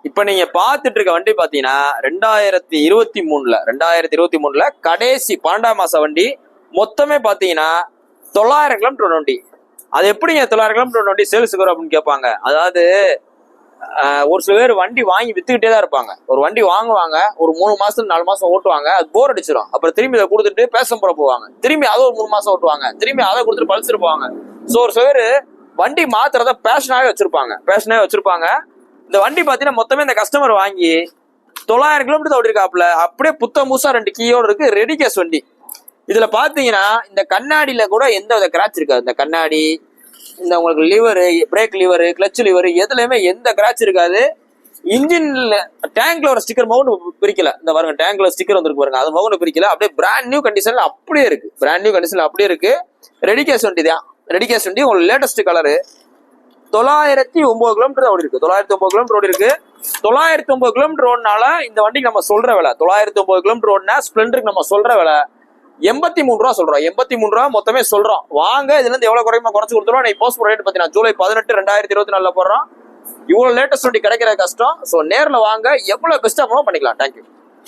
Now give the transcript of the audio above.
இப்ப நீங்க பாத்துட்டு இருக்க வண்டி பாத்தீங்கன்னா 2023ல கடைசி 12ஆம் மாச வண்டி. மொத்தமே பாத்தீங்கன்னா 900 கிலோமீட்டர் வண்டி. அது எப்படிங்க 900 கிலோமீட்டர் வண்டி சேல்ஸுக்கு வரும் அப்படின்னு கேட்பாங்க. அதாவது ஒரு சில பேர் வண்டி வாங்கி வித்துக்கிட்டே தான் இருப்பாங்க. ஒரு வண்டி வாங்குவாங்க, ஒரு 3 மாசம் 4 மாசம் ஓட்டுவாங்க, அது போர் அடிச்சிடும். அப்புறம் திரும்பி இதை கொடுத்துட்டு பேசம்புற போவாங்க, திரும்பி அதை ஒரு 3 மாசம் ஓட்டுவாங்க, திரும்பி அதை கொடுத்துட்டு பல்சர் போவாங்க. ஸோ ஒரு சில பேர் வண்டி மாத்துறத பேஷனாவே வச்சிருப்பாங்க. இந்த வண்டி பாத்தீங்கன்னா மொத்தமே இந்த கஸ்டமர் வாங்கி 900 கிலோமீட்டர் ஓடி இருக்காப்ல. அப்படியே புத்த மூசா 2 கீயோடு இருக்கு, ரெடி கேஸ் வண்டி. இதுல பாத்தீங்கன்னா இந்த கண்ணாடியில கூட எந்த வித கிராச் இருக்காது. இந்த கண்ணாடி, இந்த உங்களுக்கு liver, break liver, clutch liver, எதுலையுமே எந்த கிராச் இருக்காது. இன்ஜின்ல டேங்க்ல ஒரு ஸ்டிக்கர் மவுண்ட் பிரிக்கல. இந்த பாருங்க, டேங்க்ல ஸ்டிக்கர் வந்துருக்கு பாருங்க, அது மவுண்ட் பிரிக்கல. அப்படியே பிராண்ட் நியூ கண்டிஷன்ல அப்படியே இருக்கு. ரெடி கேஸ் வண்டி தான். ரெடி கேஸ் வண்டி உங்களுக்கு லேட்டஸ்ட் கலரு. 909 கிலோமீட்டர் ஓடி இருக்கு. 909 கிலோமீட்டர் ஓடி இருக்கு. 909 கிலோமீட்டர் ஓடினால இந்த வண்டிக்கு நம்ம சொல்ற விலை, 909 கிலோமீட்டர் ஓடினா ஸ்பிளெண்டருக்கு நம்ம சொல்ற விலை 83 ரூபா சொல்றோம். 83 ரூபா மொத்தமே சொல்றோம். வாங்க, இதுல இருந்து எவ்வளவு குறையுமா குறைச்சு கொடுத்துருவோம். நீ போஸ்ட் ரேட் பாத்தீங்கன்னா ஜூலை 18 2024 போடுறோம். இவ்வளவு லேட்டஸ்ட் வண்டி கிடைக்கிற கஷ்டம். சோ நேர்ல வாங்க, எவ்வளவு பெஸ்டா பண்ணிக்கலாம். தேங்க்யூ.